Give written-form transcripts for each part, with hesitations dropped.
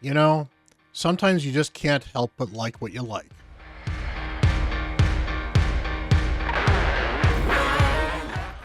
You know, sometimes you just can't help but like what you like.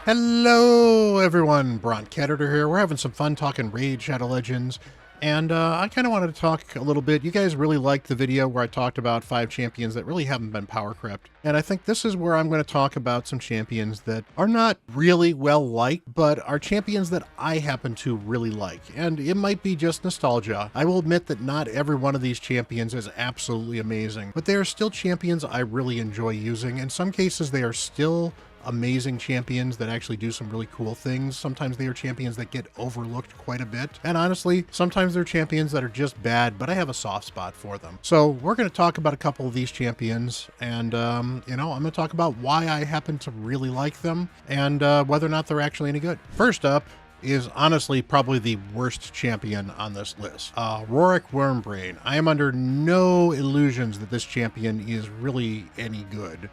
Hello, everyone. Bront, CatHerder here. We're having some fun talking Raid Shadow Legends, and I kind of wanted to talk a little bit. You guys really liked the video where I talked about 5 champions that really haven't been power crept, and I think this is where I'm going to talk about some champions that are not really well liked, but are champions that I happen to really like, and it might be just nostalgia. I will admit that not every one of these champions is absolutely amazing, but they are still champions I really enjoy using. In some cases, they are still amazing champions that actually do some really cool things. Sometimes they are champions that get overlooked quite a bit. And honestly, sometimes they're champions that are just bad, but I have a soft spot for them. So we're going to talk about a couple of these champions, and I'm going to talk about why I happen to really like them and whether or not they're actually any good. First up is honestly probably the worst champion on this list. Rorik Wormbrain. I am under no illusions that this champion is really any good.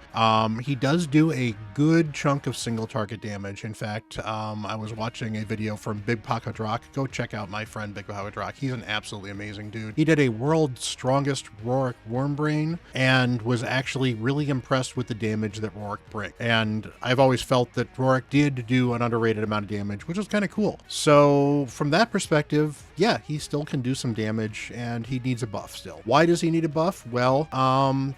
He does do a good chunk of single target damage. In fact, I was watching a video from Big Pocket Rock. Go check out my friend Big Pocket Rock. He's an absolutely amazing dude. He did a world's strongest Rorik Wormbrain and was actually really impressed with the damage that Rorik brings. And I've always felt that Rorik did do an underrated amount of damage, which was kind of cool. So from that perspective, yeah, he still can do some damage and he needs a buff still. Why does he need a buff? Well,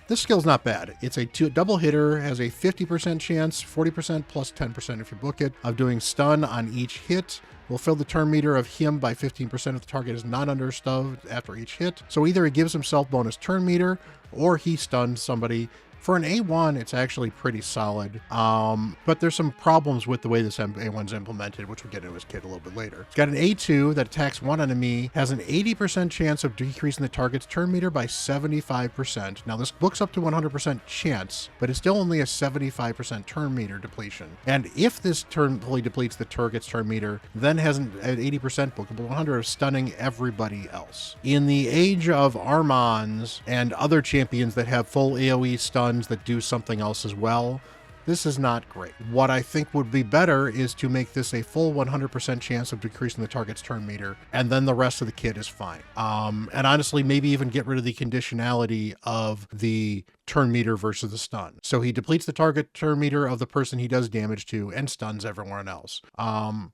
this skill's not bad. It's a double hitter, has a 50% chance, 40% plus 10% if you book it, of doing stun on each hit. Will fill the turn meter of him by 15% if the target is not understunned after each hit. So either he gives himself bonus turn meter or he stuns somebody. For an A1, it's actually pretty solid, but there's some problems with the way this A1's implemented, which we'll get into his kit a little bit later. It's got an A2 that attacks one enemy, has an 80% chance of decreasing the target's turn meter by 75%. Now this books up to 100% chance, but it's still only a 75% turn meter depletion. And if this turn fully depletes the target's turn meter, then has an 80% bookable 100 of stunning everybody else. In the age of Armans and other champions that have full AoE stuns that do something else as well, this is not great. What I think would be better is to make this a full 100% chance of decreasing the target's turn meter, and then the rest of the kit is fine. And honestly, maybe even get rid of the conditionality of the turn meter versus the stun. So he depletes the target turn meter of the person he does damage to and stuns everyone else.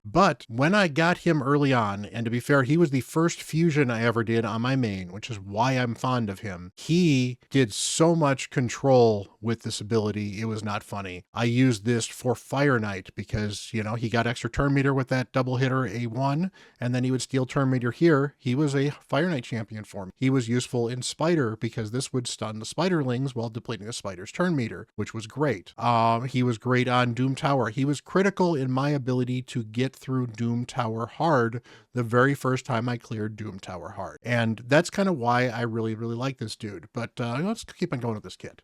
But when I got him early on, and to be fair, he was the first fusion I ever did on my main, which is why I'm fond of him. He did so much control with this ability, it was not funny. I used this for Fire Knight because, he got extra turn meter with that double hitter A1, and then he would steal turn meter here. He was a Fire Knight champion for me. He was useful in Spider because this would stun the Spiderlings while depleting the Spider's turn meter, which was great. He was great on Doom Tower. He was critical in my ability to get through Doom Tower hard the very first time I cleared Doom Tower hard. And that's kind of why I really, really like this dude. But let's keep on going with this kit.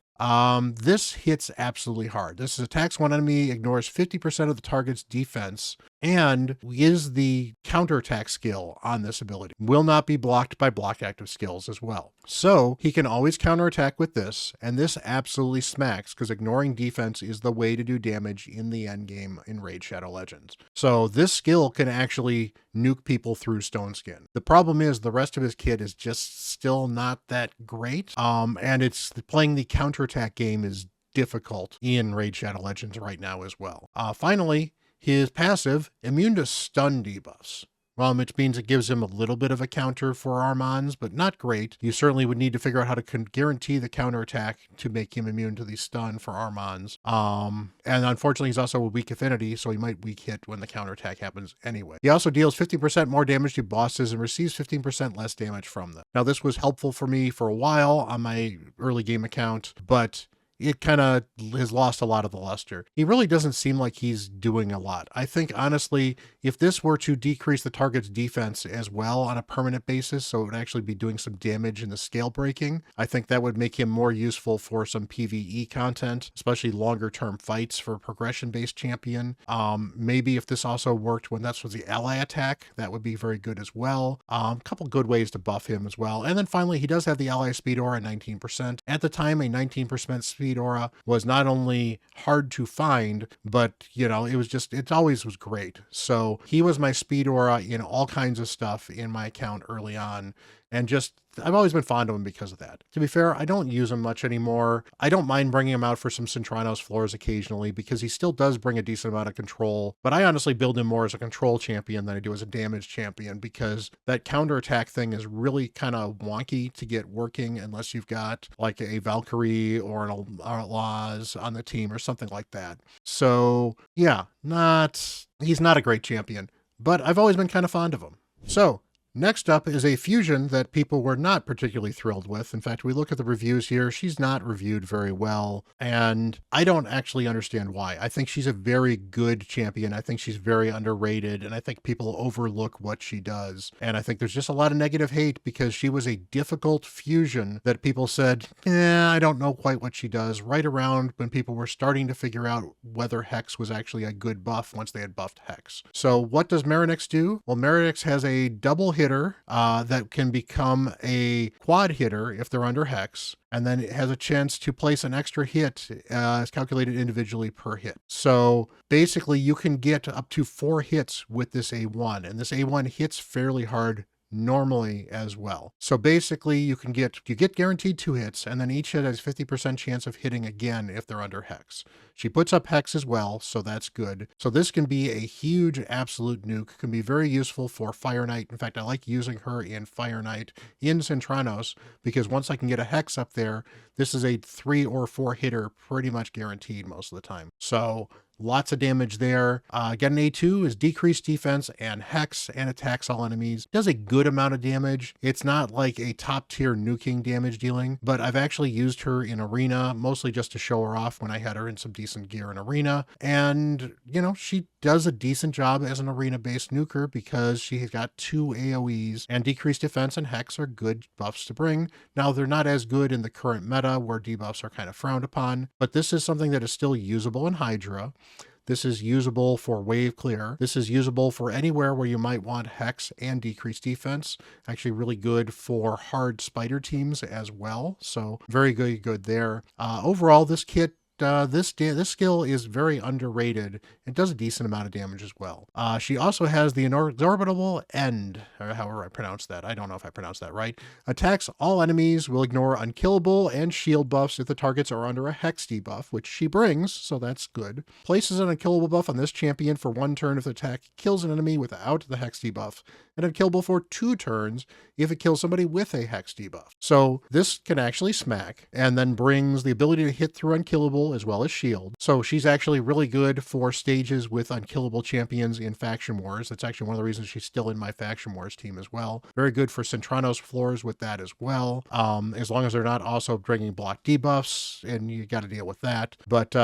This hits absolutely hard. This attacks one enemy, ignores 50% of the target's defense, and is the counterattack skill on this ability. Will not be blocked by block active skills as well. So he can always counterattack with this, and this absolutely smacks because ignoring defense is the way to do damage in the end game in Raid Shadow Legends. So this skill can actually nuke people through Stone Skin. The problem is the rest of his kit is just still not that great, and it's playing the counterattack game is difficult in Raid Shadow Legends right now as well. Finally, his passive, immune to stun debuffs. Well, which means it gives him a little bit of a counter for Armans, but not great. You certainly would need to figure out how to guarantee the counterattack to make him immune to the stun for Armans. And unfortunately, he's also a weak affinity, so he might weak hit when the counterattack happens anyway. He also deals 50% more damage to bosses and receives 15% less damage from them. Now, this was helpful for me for a while on my early game account, but it kind of has lost a lot of the luster. He really doesn't seem like he's doing a lot. I think, honestly, if this were to decrease the target's defense as well on a permanent basis, so it would actually be doing some damage in the scale breaking, I think that would make him more useful for some PvE content, especially longer term fights for a progression-based champion. Maybe if this also worked when that was the ally attack, that would be very good as well. A couple good ways to buff him as well. And then finally, he does have the ally speed aura at 19%. At the time, a 19% speed aura was not only hard to find, but it always was great. So he was my speed aura in all kinds of stuff in my account early on. and just I've always been fond of him because of that. To be fair, I don't use him much anymore. I don't mind bringing him out for some Centranos floors occasionally because he still does bring a decent amount of control, but I honestly build him more as a control champion than I do as a damage champion because that counterattack thing is really kind of wonky to get working unless you've got like a Valkyrie or an Outlaws on the team or something like that. So yeah, he's not a great champion, but I've always been kind of fond of him. So next up is a fusion that people were not particularly thrilled with. In fact, we look at the reviews here. She's not reviewed very well, and I don't actually understand why. I think she's a very good champion. I think she's very underrated, and I think people overlook what she does. And I think there's just a lot of negative hate because she was a difficult fusion that people said, I don't know quite what she does, right around when people were starting to figure out whether Hex was actually a good buff once they had buffed Hex. So what does Marinix do? Well, Marinix has a double hitter that can become a quad hitter if they're under Hex, and then it has a chance to place an extra hit as calculated individually per hit. So basically you can get up to 4 hits with this A1, and this A1 hits fairly hard normally as well. So basically you get guaranteed 2 hits, and then each hit has 50% chance of hitting again if they're under Hex. She puts up Hex as well, so that's good. So this can be a huge absolute nuke, can be very useful for Fire Knight. In fact, I like using her in Fire Knight in Centranos because once I can get a Hex up there, this is a 3 or 4 hitter pretty much guaranteed most of the time. So lots of damage there. Again, A2 is decreased defense and Hex and attacks all enemies. Does a good amount of damage. It's not like a top tier nuking damage dealing, but I've actually used her in Arena, mostly just to show her off when I had her in some decent gear in Arena. And, she does a decent job as an Arena-based nuker because she's got 2 AoEs, and decreased defense and Hex are good buffs to bring. Now, they're not as good in the current meta where debuffs are kind of frowned upon, but this is something that is still usable in Hydra. This is usable for wave clear. This is usable for anywhere where you might want Hex and decreased defense. Actually really good for hard spider teams as well. So very good there. Overall, this kit, this skill is very underrated. It does a decent amount of damage as well. She also has the Inexorable End, or however I pronounce that. I don't know if I pronounced that right. Attacks all enemies, will ignore unkillable and shield buffs if the targets are under a Hex debuff, which she brings, so that's good. Places an unkillable buff on this champion for 1 turn if the attack kills an enemy without the Hex debuff, and unkillable for 2 turns if it kills somebody with a Hex debuff. So this can actually smack, and then brings the ability to hit through unkillable as well as shield. So she's actually really good for stages with unkillable champions in Faction Wars. That's actually one of the reasons she's still in my Faction Wars team as well. Very good for Centranos floors with that as well, as long as they're not also bringing block debuffs, and you got to deal with that. But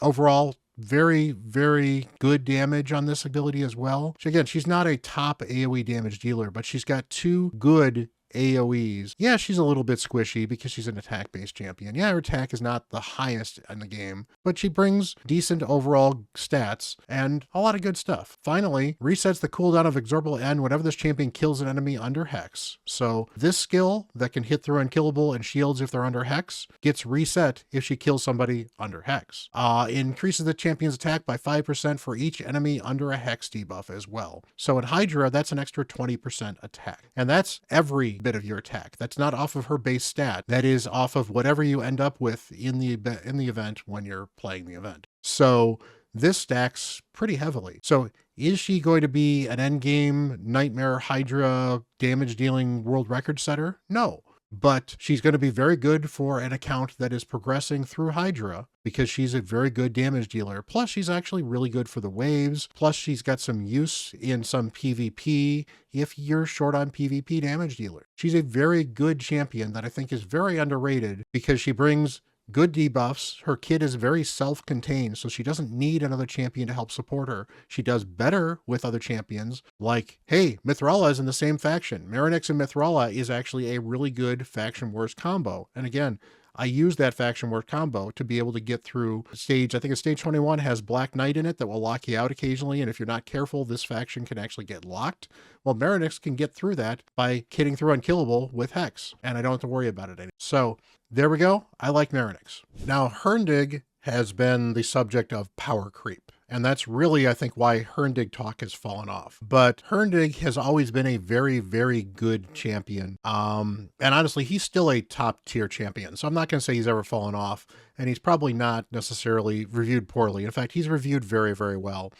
overall, very, very good damage on this ability as well. So again, she's not a top AoE damage dealer, but she's got 2 good AoEs. Yeah, she's a little bit squishy because she's an attack-based champion. Yeah, her attack is not the highest in the game, but she brings decent overall stats and a lot of good stuff. Finally, resets the cooldown of Inexorable End whenever this champion kills an enemy under Hex. So this skill that can hit through unkillable and shields if they're under Hex gets reset if she kills somebody under Hex. Increases the champion's attack by 5% for each enemy under a Hex debuff as well. So in Hydra, that's an extra 20% attack. And that's every bit of your attack. That's not off of her base stat. That is off of whatever you end up with in the event when you're playing the event. So this stacks pretty heavily. So is she going to be an endgame Nightmare Hydra damage dealing world record setter? No. But she's going to be very good for an account that is progressing through Hydra because she's a very good damage dealer. Plus, she's actually really good for the waves. Plus, she's got some use in some PvP if you're short on PvP damage dealer. She's a very good champion that I think is very underrated because she brings good debuffs. Her kit is very self-contained, so she doesn't need another champion to help support her. She does better with other champions, like, hey, Mithrala is in the same faction. Marinix and Mithrala is actually a really good Faction Wars combo. And again, I use that Faction Wars combo to be able to get through stage, I think it's stage 21 has Black Knight in it that will lock you out occasionally, and if you're not careful, this faction can actually get locked. Well, Marinix can get through that by hitting through Unkillable with Hex, and I don't have to worry about it anymore. So there we go. I like Marinix. Now, Herndig has been the subject of power creep. And that's really, I think, why Herndig talk has fallen off. But Herndig has always been a very, very good champion. And honestly, he's still a top tier champion. So I'm not going to say he's ever fallen off. And he's probably not necessarily reviewed poorly. In fact, he's reviewed very, very well.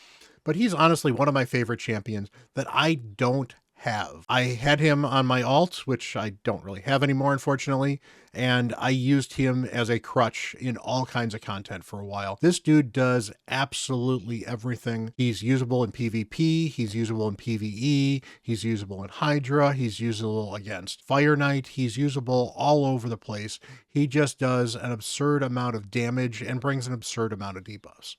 But he's honestly one of my favorite champions that I don't have. I had him on my alt, which I don't really have anymore, unfortunately, and I used him as a crutch in all kinds of content for a while. This dude does absolutely everything. He's usable in PvP, he's usable in PvE, he's usable in Hydra, he's usable against Fire Knight, he's usable all over the place. He just does an absurd amount of damage and brings an absurd amount of debuffs.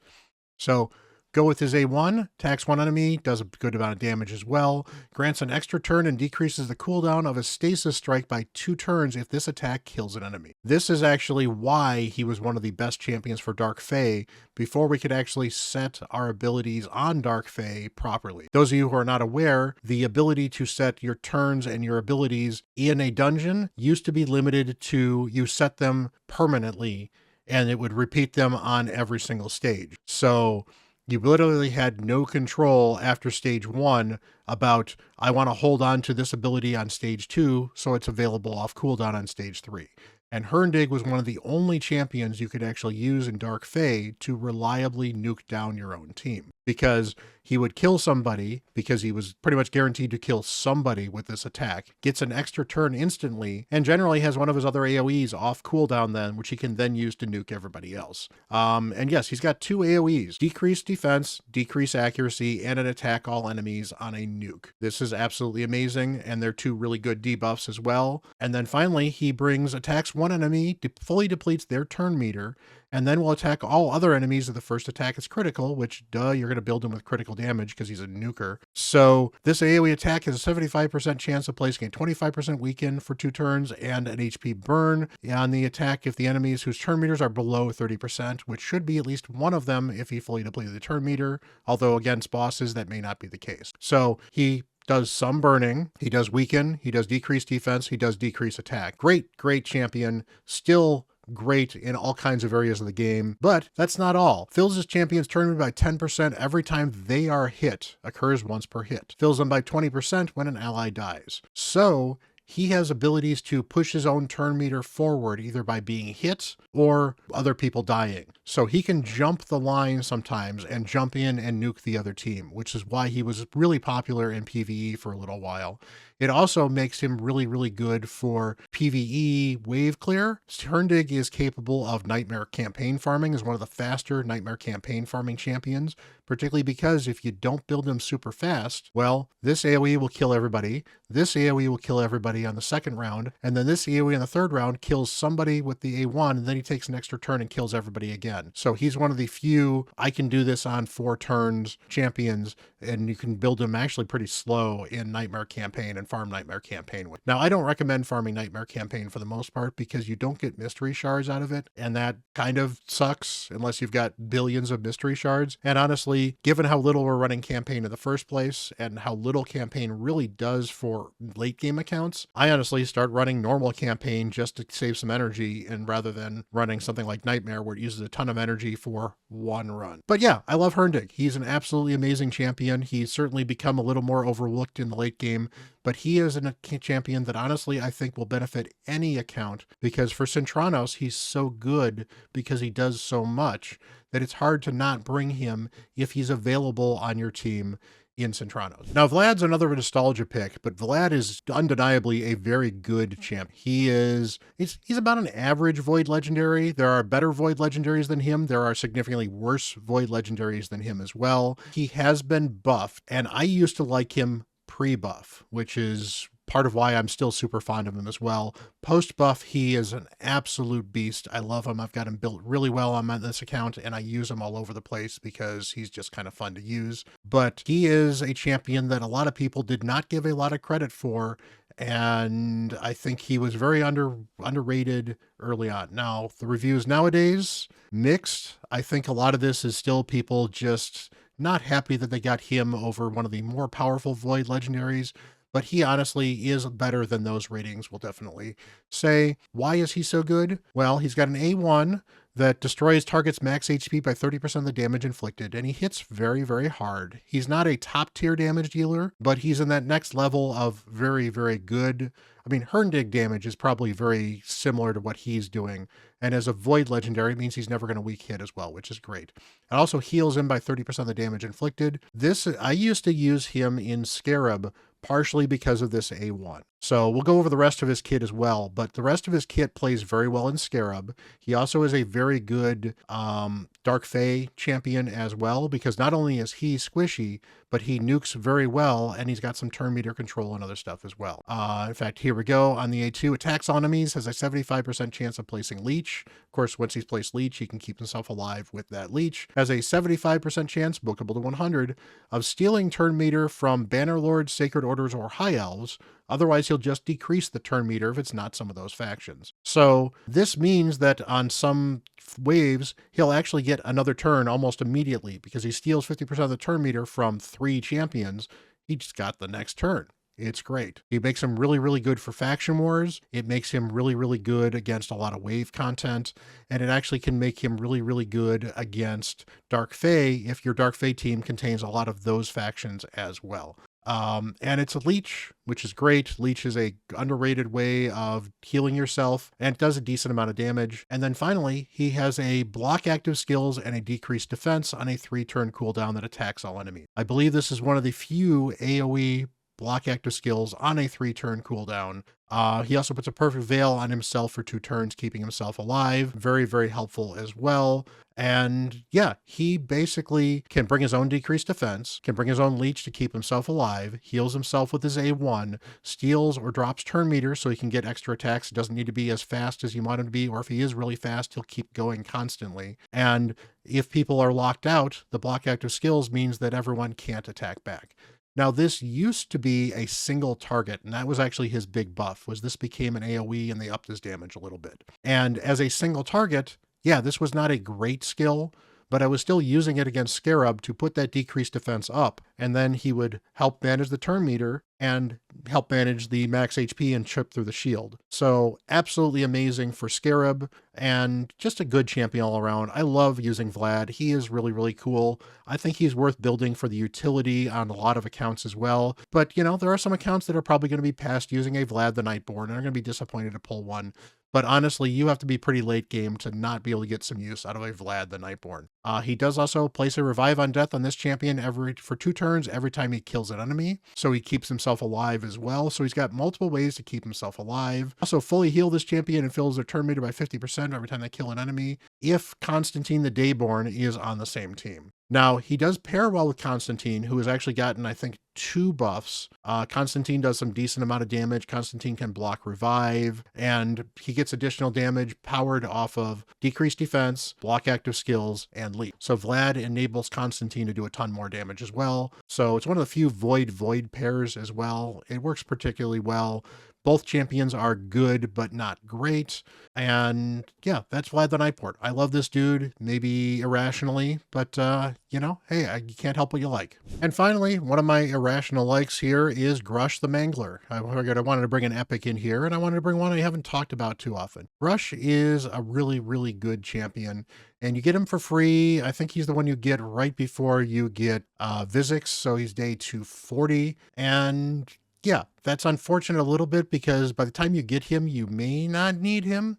So go with his A1, attacks one enemy, does a good amount of damage as well, grants an extra turn and decreases the cooldown of a stasis strike by 2 turns if this attack kills an enemy. This is actually why he was one of the best champions for Dark Fae before we could actually set our abilities on Dark Fae properly. Those of you who are not aware, the ability to set your turns and your abilities in a dungeon used to be limited to you set them permanently and it would repeat them on every single stage. So you literally had no control after stage 1 about, I want to hold on to this ability on stage 2 so it's available off cooldown on stage 3. And Herndig was one of the only champions you could actually use in Dark Fae to reliably nuke down your own team. Because he would kill somebody, because he was pretty much guaranteed to kill somebody with this attack, gets an extra turn instantly, and generally has one of his other AoEs off cooldown then, which he can then use to nuke everybody else. And yes, he's got 2 AoEs, decrease defense, decrease accuracy, and an attack all enemies on a nuke. This is absolutely amazing, and they're 2 really good debuffs as well. And then finally, he brings attacks one enemy, fully depletes their turn meter, and then will attack all other enemies if the first attack is critical, which, duh, you're going to build him with critical damage because he's a nuker. So this AoE attack has a 75% chance of placing a 25% weaken for 2 turns and an HP burn on the attack if the enemies whose turn meters are below 30%, which should be at least one of them if he fully depleted the turn meter, although against bosses that may not be the case. So he does some burning, he does weaken, he does decrease defense, he does decrease attack. Great, great champion. Still great in all kinds of areas of the game, but that's not all. Fills his champions turn by 10% every time they are hit, occurs once per hit. Fills them by 20% when an ally dies. So he has abilities to push his own turn meter forward either by being hit or other people dying. So he can jump the line sometimes and jump in and nuke the other team, which is why he was really popular in PvE for a little while. It also makes him really, really good for PvE wave clear. Herndig is capable of Nightmare campaign farming, is one of the faster Nightmare campaign farming champions, particularly because if you don't build him super fast, well, this AoE will kill everybody, this AoE will kill everybody on the second round, and then this AoE on the third round kills somebody with the A1, and then he takes an extra turn and kills everybody again. So he's one of the few, I can do this on 4 turns champions, and you can build him actually pretty slow in Nightmare campaign and farm Nightmare campaign with. Now, I don't recommend farming Nightmare campaign for the most part because you don't get mystery shards out of it, and that kind of sucks unless you've got billions of mystery shards. And honestly, given how little we're running campaign in the first place and how little campaign really does for late game accounts, I honestly start running normal campaign just to save some energy, and rather than running something like Nightmare where it uses a ton of energy for 1 run. But yeah, I love Herndig. He's an absolutely amazing champion. He's certainly become a little more overlooked in the late game, but he is a champion that honestly I think will benefit any account, because for Centranos, he's so good because he does so much that it's hard to not bring him if he's available on your team in Centranos. Now, Vlad's another nostalgia pick, but Vlad is undeniably a very good champ. He's about an average Void Legendary. There are better Void Legendaries than him. There are significantly worse Void Legendaries than him as well. He has been buffed, and I used to like him pre-buff, which is part of why I'm still super fond of him as well. Post-buff, he is an absolute beast. I love him. I've got him built really well on this account, and I use him all over the place because he's just kind of fun to use. But he is a champion that a lot of people did not give a lot of credit for, and I think he was very underrated early on. Now, the reviews nowadays, mixed. I think a lot of this is still people just not happy that they got him over one of the more powerful Void Legendaries. but he honestly is better than those ratings will definitely say. Why is he so good? Well, he's got an A1 that destroys targets max HP by 30% of the damage inflicted, and he hits very, very hard. He's not a top tier damage dealer, but he's in that next level of very, very good. I mean, Herndig damage is probably very similar to what he's doing, and as a Void Legendary, it means he's never going to weak hit as well, which is great. It also heals him by 30% of the damage inflicted. I used to use him in Scarab, partially because of this A1. So we'll go over the rest of his kit as well, but the rest of his kit plays very well in Scarab. He also is a very good Dark Fae champion as well, because not only is he squishy, but he nukes very well, and he's got some turn meter control and other stuff as well. In fact, here we go. On the A2, attacks on enemies, has a 75% chance of placing Leech. Of course, once he's placed Leech, he can keep himself alive with that Leech. Has a 75% chance, bookable to 100, of stealing turn meter from Bannerlords, Sacred Orders, or High Elves. Otherwise, he'll just decrease the turn meter if it's not some of those factions. So this means that on some waves, he'll actually get another turn almost immediately because he steals 50% of the turn meter from 3 champions. He just got the next turn. It's great. It makes him really, really good for faction wars. It makes him really, really good against a lot of wave content. And it actually can make him really, really good against Dark Fae if your Dark Fae team contains a lot of those factions as well. And it's a leech, which is great. Leech is a underrated way of healing yourself, and it does a decent amount of damage. And then finally, he has a block active skills and a decreased defense on a 3-turn cooldown that attacks all enemies. I believe this is one of the few AoE block active skills on a 3-turn cooldown. He also puts a perfect veil on himself for 2 turns, keeping himself alive. Very, very helpful as well. And yeah, he basically can bring his own decreased defense, can bring his own leech to keep himself alive, heals himself with his A1, steals or drops turn meter so he can get extra attacks. It doesn't need to be as fast as you want him to be, or if he is really fast, he'll keep going constantly. And if people are locked out, the block active skills means that everyone can't attack back. Now, this used to be a single target, and that was actually his big buff, was this became an AoE and they upped his damage a little bit. And as a single target, yeah, this was not a great skill, but I was still using it against Scarab to put that decreased defense up, and then he would help manage the turn meter and help manage the max HP and chip through the shield. So absolutely amazing for Scarab, and just a good champion all around. I love using Vlad. He is really, really cool. I think he's worth building for the utility on a lot of accounts as well. But, you know, there are some accounts that are probably going to be past using a Vlad the Nightborn and are going to be disappointed to pull one. But honestly, you have to be pretty late game to not be able to get some use out of a Vlad the Nightborn. He does also place a Revive on Death on this champion for 2 turns every time he kills an enemy. So he keeps himself alive as well. So he's got multiple ways to keep himself alive. Also fully heal this champion and fills their turn meter by 50% every time they kill an enemy, if Constantine the Dayborn is on the same team. Now, he does pair well with Constantine, who has actually gotten, I think, 2 buffs. Constantine does some decent amount of damage. Constantine can block Revive, and he gets additional damage powered off of decreased defense, block active skills, and leap. So Vlad enables Constantine to do a ton more damage as well. So it's one of the few Void pairs as well. It works particularly well. Both champions are good, but not great. And yeah, that's Vlad the Nightborn. I love this dude, maybe irrationally, but you know, hey, you can't help what you like. And finally, one of my irrational likes here is Grush the Mangler. I figured I wanted to bring an epic in here, and I wanted to bring one I haven't talked about too often. Grush is a really, really good champion, and you get him for free. I think he's the one you get right before you get Vizix, so he's day 240, and yeah, that's unfortunate a little bit because by the time you get him, you may not need him.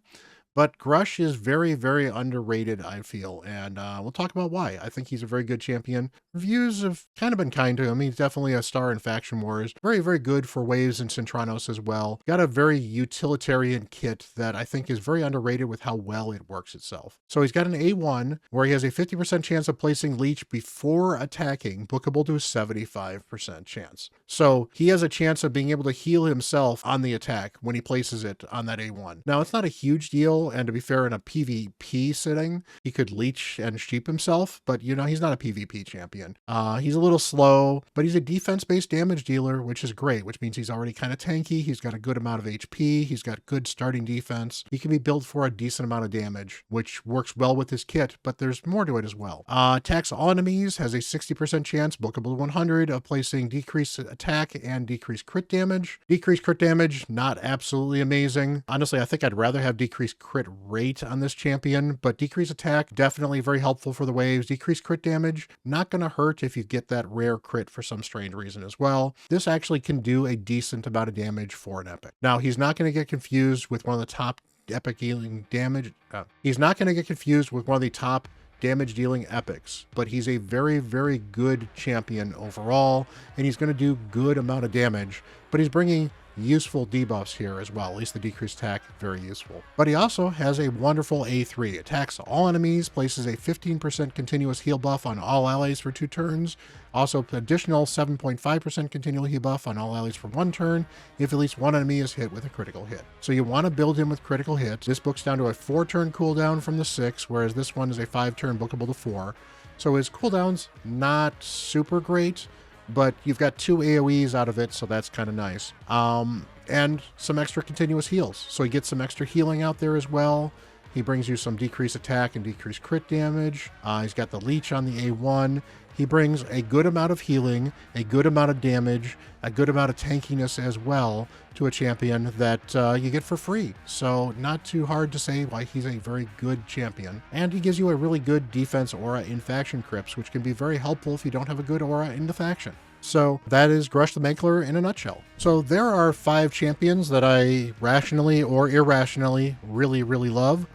But Grush is very, very underrated, I feel, and we'll talk about why. I think he's a very good champion. Reviews have kind of been kind to him. He's definitely a star in Faction Wars. Very, very good for Waves and Centranos as well. Got a very utilitarian kit that I think is very underrated with how well it works itself. So he's got an A1 where he has a 50% chance of placing Leech before attacking, bookable to a 75% chance. So he has a chance of being able to heal himself on the attack when he places it on that A1. Now, it's not a huge deal useful. And to be fair, in a PvP sitting, he could leech and sheep himself, but you know, he's not a PvP champion. He's a little slow, but he's a defense-based damage dealer, which is great, which means he's already kind of tanky. He's got a good amount of HP. He's got good starting defense. He can be built for a decent amount of damage, which works well with his kit, but there's more to it as well. Attacks all enemies, has a 60% chance, bookable 100, of placing decreased attack and decreased crit damage. Decreased crit damage, not absolutely amazing. Honestly, I think I'd rather have decreased crit rate on this champion, but decreased attack, definitely very helpful for the waves. Decreased crit damage, not going to hurt if you get that rare crit for some strange reason as well. This actually can do a decent amount of damage for an epic. Now, he's not going to get confused with one of the top epic dealing damage. He's not going to get confused with one of the top damage dealing epics, but he's a very, very good champion overall, and he's going to do good amount of damage, but he's bringing useful debuffs here as well. At least the decreased attack, very useful. But he also has a wonderful A3. Attacks all enemies, places a 15% continuous heal buff on all allies for 2 turns. Also, additional 7.5% continual heal buff on all allies for 1 turn if at least one enemy is hit with a critical hit. So you want to build him with critical hits. This book's down to a 4-turn cooldown from the 6, whereas this one is a 5-turn bookable to 4. So his cooldown's not super great, but you've got 2 AoEs out of it, so that's kind of nice. And some extra continuous heals. So he gets some extra healing out there as well. He brings you some decreased attack and decreased crit damage. He's got the leech on the A1. He brings a good amount of healing, a good amount of damage, a good amount of tankiness as well to a champion that you get for free. So not too hard to say why he's a very good champion. And he gives you a really good defense aura in faction crypts, which can be very helpful if you don't have a good aura in the faction. So that is Grush the Mankler in a nutshell. So there are 5 champions that I rationally or irrationally really, really love.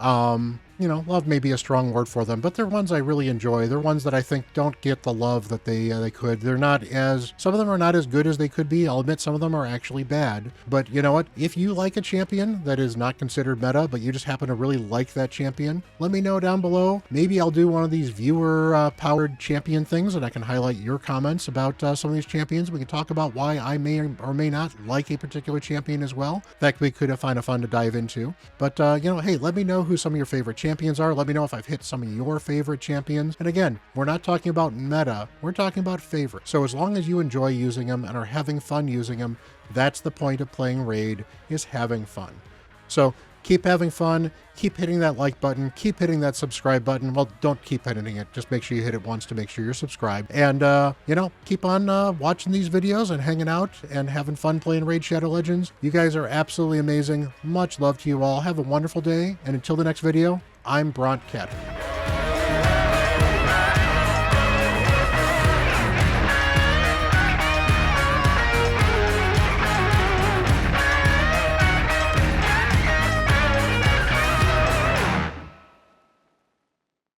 You know, love may be a strong word for them, but they're ones I really enjoy. They're ones that I think don't get the love that they could. They're not as, some of them are not as good as they could be. I'll admit some of them are actually bad. But you know what? If you like a champion that is not considered meta, but you just happen to really like that champion, let me know down below. Maybe I'll do one of these viewer-powered champion things, and I can highlight your comments about some of these champions. We can talk about why I may or may not like a particular champion as well. That we could find a fun to dive into. But, you know, hey, let me know who some of your favorite champions are. Let me know if I've hit some of your favorite champions. And again, we're not talking about meta, we're talking about favorite. So as long as you enjoy using them and are having fun using them, that's the point of playing Raid, is having fun. So keep having fun, keep hitting that like button, keep hitting that subscribe button. Well, don't keep hitting it, just make sure you hit it once to make sure you're subscribed. And, you know, keep on watching these videos and hanging out and having fun playing Raid Shadow Legends. You guys are absolutely amazing. Much love to you all. Have a wonderful day. And until the next video, I'm Bront, CatHerder.